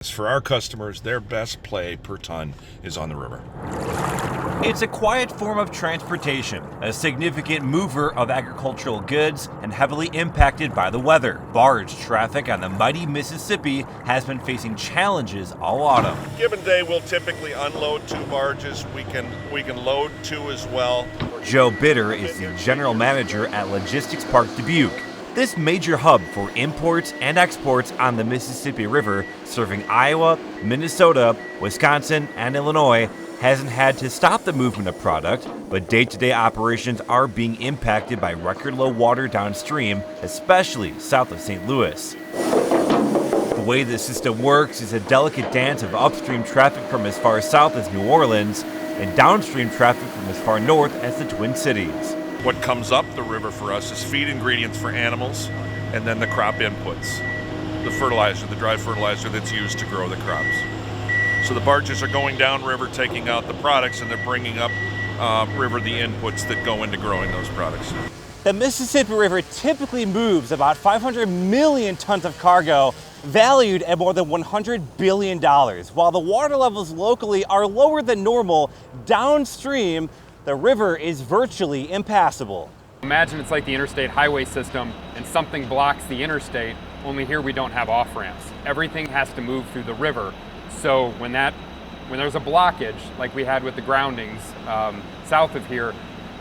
For our customers, their best play per ton is on the river. It's a quiet form of transportation, a significant mover of agricultural goods, and heavily impacted by the weather. Barge traffic on the mighty Mississippi has been facing challenges all autumn. Given day, we'll typically unload 2 barges. We can load 2 as well. Joe Bitter is the general manager at Logistics Park Dubuque. This major hub for imports and exports on the Mississippi River, serving Iowa, Minnesota, Wisconsin, and Illinois, hasn't had to stop the movement of product, but day-to-day operations are being impacted by record low water downstream, especially south of St. Louis. The way the system works is a delicate dance of upstream traffic from as far south as New Orleans and downstream traffic from as far north as the Twin Cities. What comes up the river for us is feed ingredients for animals and then the crop inputs. The fertilizer, the dry fertilizer that's used to grow the crops. So the barges are going downriver, taking out the products, and they're bringing up river the inputs that go into growing those products. The Mississippi River typically moves about 500 million tons of cargo, valued at more than $100 billion. While the water levels locally are lower than normal, downstream, the river is virtually impassable. Imagine it's like the interstate highway system and something blocks the interstate, only here we don't have off-ramps. Everything has to move through the river. So when there's a blockage, like we had with the groundings south of here,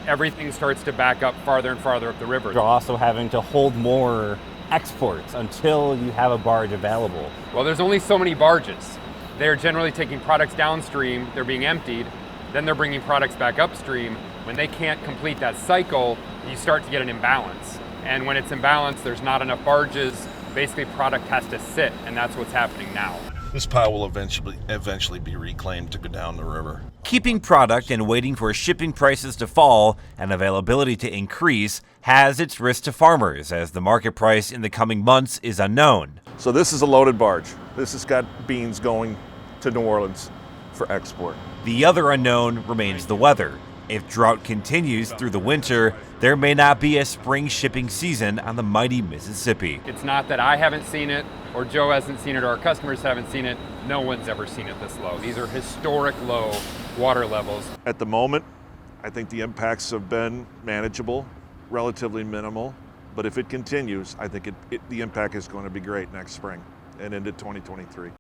everything starts to back up farther and farther up the river. You're also having to hold more exports until you have a barge available. Well, there's only so many barges. They're generally taking products downstream, they're being emptied, then they're bringing products back upstream. When they can't complete that cycle, you start to get an imbalance. And when it's imbalanced, there's not enough barges. Basically, product has to sit, and that's what's happening now. This pile will eventually be reclaimed to go down the river. Keeping product and waiting for shipping prices to fall and availability to increase has its risk to farmers, as the market price in the coming months is unknown. So this is a loaded barge. This has got beans going to New Orleans for export. The other unknown remains the weather. If drought continues through the winter, there may not be a spring shipping season on the mighty Mississippi. It's not that I haven't seen it, or Joe hasn't seen it, or our customers haven't seen it. No one's ever seen it this low. These are historic low water levels. At the moment, I think the impacts have been manageable, relatively minimal, but if it continues, I think the impact is going to be great next spring and into 2023.